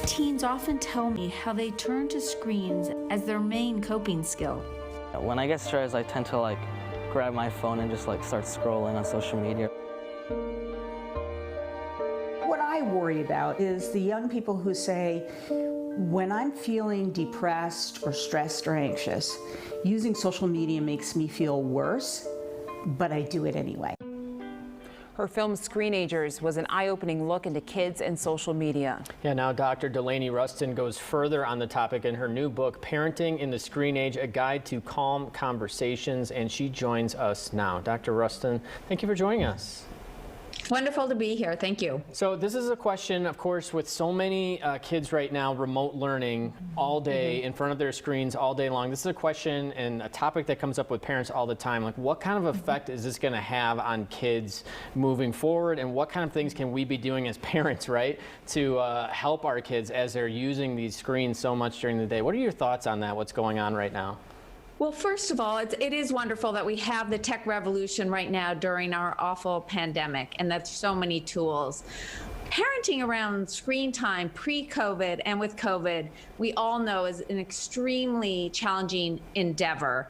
Teens often tell me how they turn to screens as their main coping skill. When I get stressed, I tend to grab my phone and just start scrolling on social media. What I worry about is the young people who say, when I'm feeling depressed or stressed or anxious, using social media makes me feel worse, but I do it anyway. Her film Screenagers was an eye-opening look into kids and social media. Yeah, now Dr. Delaney Rustin goes further on the topic in her new book, Parenting in the Screen Age, A Guide to Calm Conversations, and she joins us now. Dr. Rustin, thank you for joining us. Wonderful to be here. Thank you. So this is a question, of course, with so many kids right now remote learning all day in front of their screens all day long. This is a question and a topic that comes up with parents all the time. Like, what kind of effect is this going to have on kids moving forward, and what kind of things can we be doing as parents, right, to help our kids as they're using these screens so much during the day? What are your thoughts on that, what's going on right now? Well, first of all, it is wonderful that we have the tech revolution right now during our awful pandemic, and that's so many tools. Parenting around screen time pre-COVID and with COVID, we all know is an extremely challenging endeavor.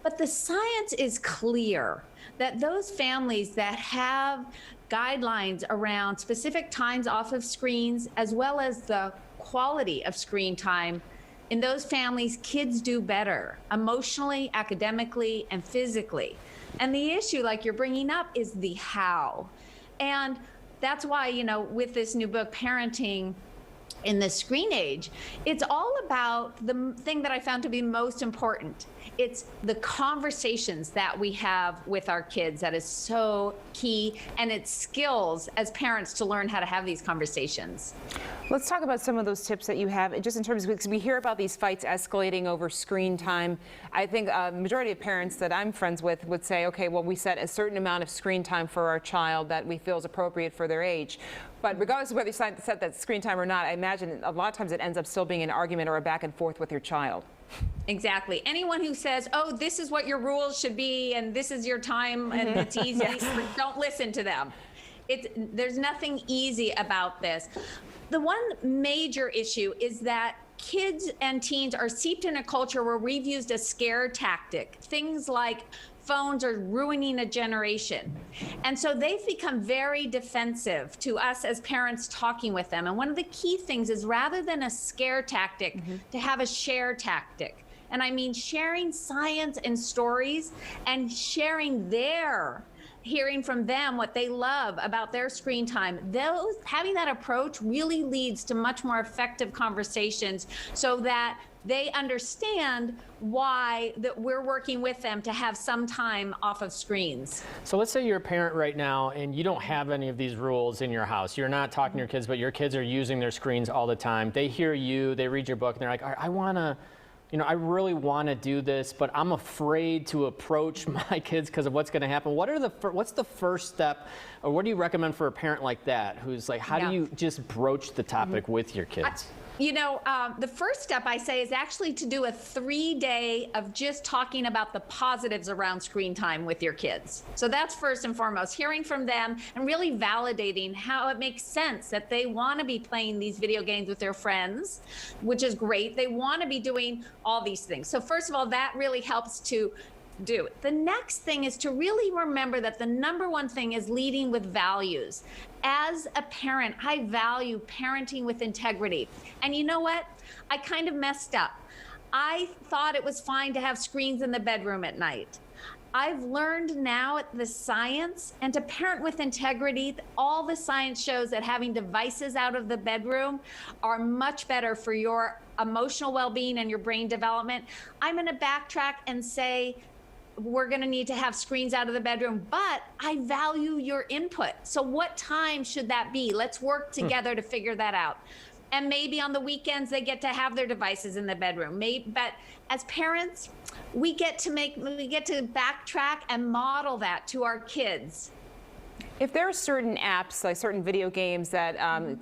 But the science is clear that those families that have guidelines around specific times off of screens, as well as the quality of screen time, in those families, kids do better emotionally, academically, and physically. And the issue, like you're bringing up, is the how. And that's why, with this new book, Parenting in the Screen Age, it's all about the thing that I found to be most important. It's the conversations that we have with our kids that is so key, and it's skills as parents to learn how to have these conversations. Let's talk about some of those tips that you have, just in terms of, because we hear about these fights escalating over screen time. I think a majority of parents that I'm friends with would say, okay, well, we set a certain amount of screen time for our child that we feel is appropriate for their age. But regardless of whether you set that screen time or not, I imagine a lot of times it ends up still being an argument or a back and forth with your child. Exactly. Anyone who says, oh, this is what your rules should be and this is your time and it's easy, yes. Don't listen to them. There's nothing easy about this. The one major issue is that kids and teens are seeped in a culture where we've used a scare tactic. Things like phones are ruining a generation. And so they've become very defensive to us as parents talking with them. And one of the key things is, rather than a scare tactic, to have a share tactic. And I mean sharing science and stories and sharing hearing from them what they love about their screen time. Having that approach really leads to much more effective conversations, so that they understand why that we're working with them to have some time off of screens. So let's say you're a parent right now and you don't have any of these rules in your house. You're not talking to your kids, but your kids are using their screens all the time. They hear you, they read your book, and they're like, I really want to do this, but I'm afraid to approach my kids because of what's going to happen. What's the first step, or what do you recommend for a parent like that who's like, how do you just broach the topic with your kids? The first step I say is actually to do a 3-day of just talking about the positives around screen time with your kids. So that's first and foremost, hearing from them and really validating how it makes sense that they want to be playing these video games with their friends, which is great. They want to be doing all these things. So first of all, that really helps to do. The next thing is to really remember that the number one thing is leading with values. As a parent, I value parenting with integrity. And you know what? I kind of messed up. I thought it was fine to have screens in the bedroom at night. I've learned now the science, and to parent with integrity, all the science shows that having devices out of the bedroom are much better for your emotional well-being and your brain development. I'm going to backtrack and say, we're going to need to have screens out of the bedroom, but I value your input. So what time should that be? Let's work together to figure that out. And maybe on the weekends, they get to have their devices in the bedroom. But as parents, we get to backtrack and model that to our kids. If there are certain apps, like certain video games that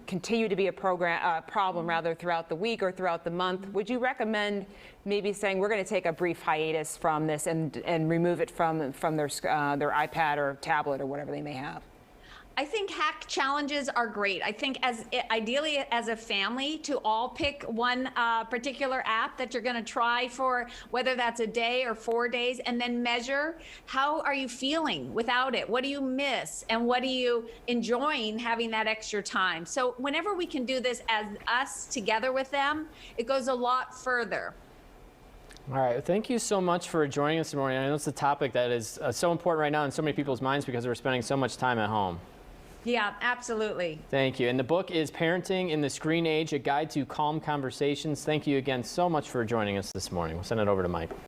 continue to be a problem rather throughout the week or throughout the month, would you recommend maybe saying we're going to take a brief hiatus from this and remove it from their iPad or tablet or whatever they may have? I think hack challenges are great. I think ideally as a family to all pick one particular app that you're going to try for whether that's a day or 4 days, and then measure how are you feeling without it? What do you miss? And what are you enjoying having that extra time? So whenever we can do this as us together with them, it goes a lot further. All right, thank you so much for joining us this morning. I know it's a topic that is so important right now in so many people's minds because we're spending so much time at home. Yeah, absolutely. Thank you. And the book is Parenting in the Screen Age, A Guide to Calm Conversations. Thank you again so much for joining us this morning. We'll send it over to Mike.